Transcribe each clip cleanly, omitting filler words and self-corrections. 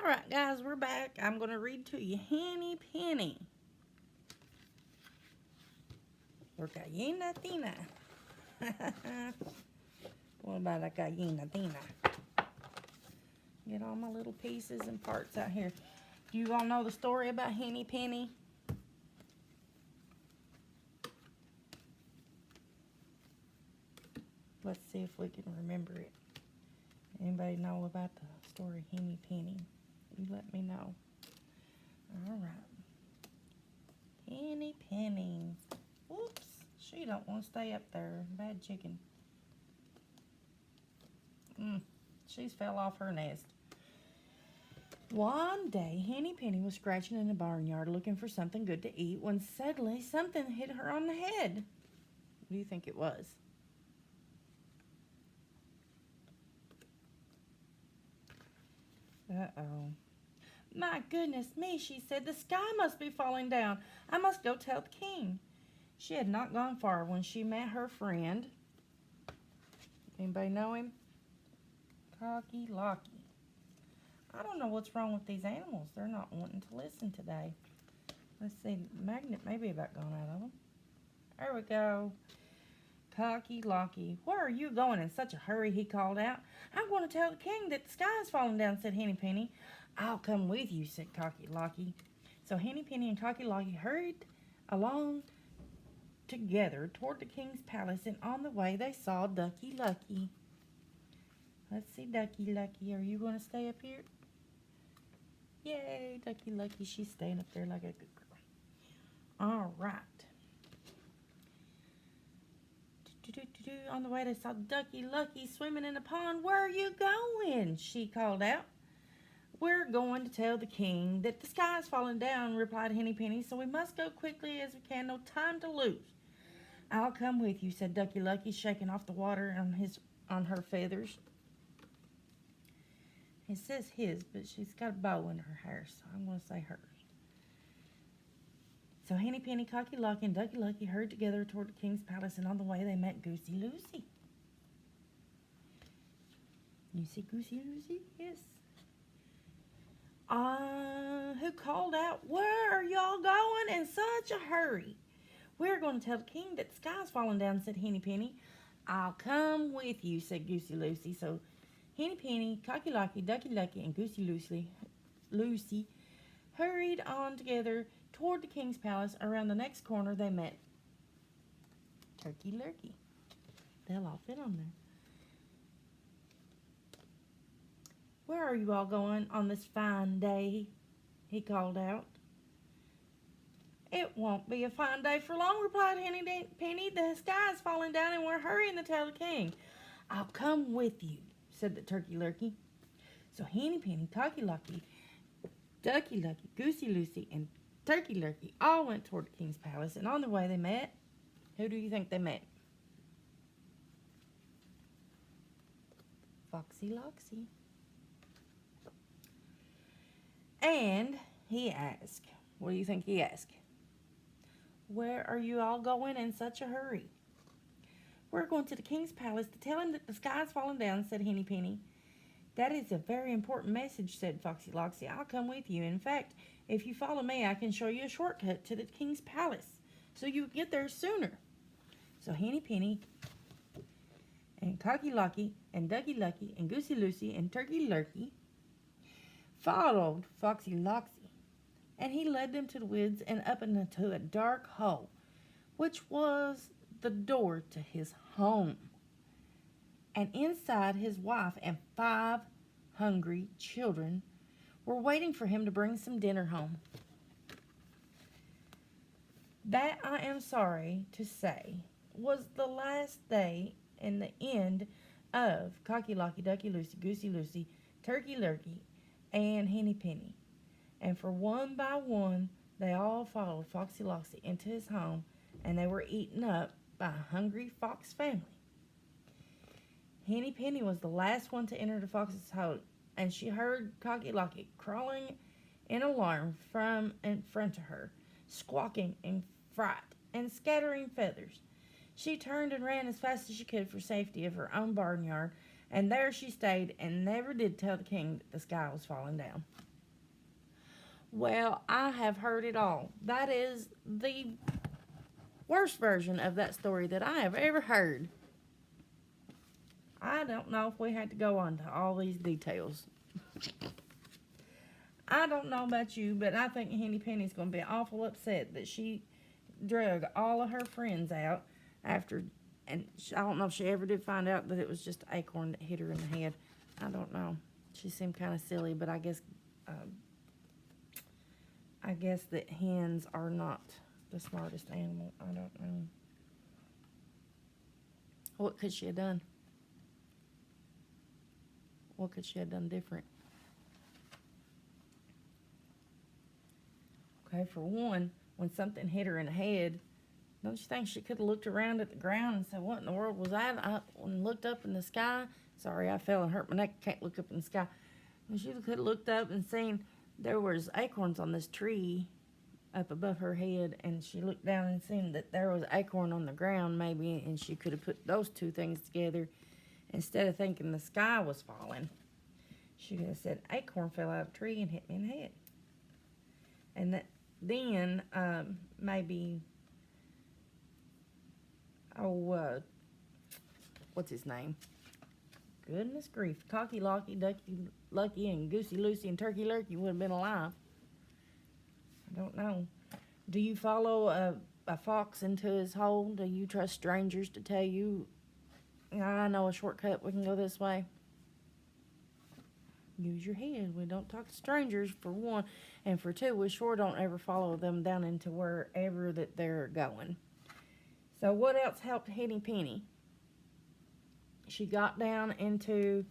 Alright guys, we're back. I'm going to read to you Henny Penny. Or Gallina Tina. What about a Gallina Tina? Get all my little pieces and parts out here. Do you all know the story about Henny Penny? Let's see if we can remember it. Anybody know about the story Henny Penny? You let me know. Alright. Henny Penny. Whoops. She don't want to stay up there. Bad chicken. She's fell off her nest. One day, Henny Penny was scratching in the barnyard looking for something good to eat when suddenly something hit her on the head. What do you think it was? Uh-oh. My goodness me, she said, the sky must be falling down. I must go tell the king. She had not gone far when she met her friend. Anybody know him? Cocky Locky. I don't know what's wrong with these animals. They're not wanting to listen today. Let's see, the magnet may be about gone out of them. There we go. Cocky Locky. Where are you going in such a hurry? He called out. I'm going to tell the king that the sky is falling down, said Henny Penny. I'll come with you, said Cocky Locky. So Henny Penny and Cocky Locky hurried along together toward the king's palace, and on the way they saw Ducky Lucky. Let's see, Ducky Lucky, are you going to stay up here? Yay, Ducky Lucky, she's staying up there like a good girl. All right. On the way they saw Ducky Lucky swimming in the pond. Where are you going? She called out. We're going to tell the king that the sky is falling down, replied Henny Penny, so we must go quickly as we can, no time to lose. I'll come with you, said Ducky Lucky, shaking off the water on her feathers. It says his, but she's got a bow in her hair, so I'm going to say hers. So Henny Penny, Cocky Locky, and Ducky Lucky hurried together toward the king's palace, and on the way they met Goosey Lucy. You see Goosey Lucy? Yes. Who called out, where are y'all going in such a hurry? We're going to tell the king that the sky's falling down, said Henny Penny. I'll come with you, said Goosey Lucy. So Henny Penny, Cocky Locky, Ducky Lucky, and Goosey Lucy hurried on together toward the king's palace. Around the next corner they met Turkey Lurkey. They'll all fit on there. Where are you all going on this fine day? He called out. It won't be a fine day for long, replied Henny Penny. The sky is falling down and we're hurrying to tell the king. I'll come with you, said the Turkey Lurkey. So Henny Penny, Cocky Locky, Ducky Lucky, Goosey Lucy, and Turkey Lurkey all went toward the king's palace, and on the way they met, who do you think they met? Foxy Loxy. And he asked, what do you think he asked? Where are you all going in such a hurry? We're going to the king's palace to tell him that the sky's falling down, said Henny Penny. That is a very important message, said Foxy Loxy. I'll come with you. In fact, if you follow me, I can show you a shortcut to the king's palace, so you get there sooner. So Henny Penny and Cocky Locky and Ducky Lucky and Goosey Lucy and Turkey Lurkey followed Foxy Loxy, and he led them to the woods and up into a dark hole, which was the door to his home. And inside, his wife and 5 hungry children were waiting for him to bring some dinner home. That, I am sorry to say, was the last day and the end of Cocky Locky, Ducky Lucy, Goosey Lucy, Turkey Lurkey, and Henny Penny. And for one by one, they all followed Foxy Loxy into his home, and they were eaten up by a hungry fox family. Henny Penny was the last one to enter the fox's hole, and she heard Cocky Locky crawling in alarm from in front of her, squawking in fright and scattering feathers. She turned and ran as fast as she could for safety of her own barnyard, and there she stayed and never did tell the king that the sky was falling down. Well, I have heard it all. That is the worst version of that story that I have ever heard. I don't know if we had to go on to all these details. I don't know about you, but I think Henny Penny's going to be awful upset that she drug all of her friends out after, and I don't know if she ever did find out that it was just an acorn that hit her in the head. I don't know. She seemed kind of silly, but I guess that hens are not the smartest animal. I don't know. What could she have done? What could she have done different? Okay, for one, when something hit her in the head, don't you think she could have looked around at the ground and said, what in the world was that? And looked up in the sky. Sorry, I fell and hurt my neck. Can't look up in the sky. And she could have looked up and seen there was acorns on this tree up above her head, and she looked down and seen that there was acorn on the ground maybe, and she could have put those two things together instead of thinking the sky was falling. She could have said, acorn fell out of a tree and hit me in the head. And then maybe, what's his name? Goodness grief. Cocky Locky, Ducky Lucky, and Goosey Lucy, and Turkey Lurkey would have been alive. I don't know. Do you follow a fox into his hole? Do you trust strangers to tell you, I know a shortcut, we can go this way? Use your head. We don't talk to strangers, for one. And for two, we sure don't ever follow them down into wherever that they're going. So what else helped Henny Penny? She got down into...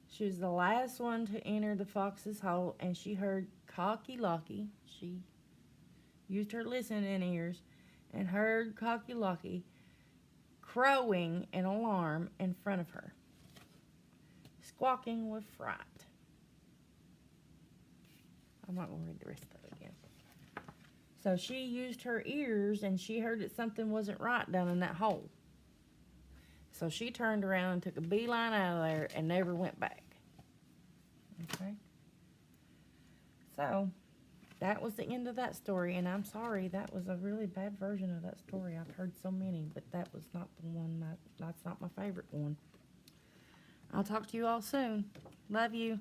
She was the last one to enter the fox's hole, and she heard Cocky Locky. She used her listening ears and heard Cocky Locky crowing in alarm in front of her, squawking with fright. I'm not going to read the rest of it again. So she used her ears, and she heard that something wasn't right down in that hole. So she turned around and took a beeline out of there and never went back. Okay? So, that was the end of that story, and I'm sorry, that was a really bad version of that story. I've heard so many, but that was not the one, that's not my favorite one. I'll talk to you all soon. Love you.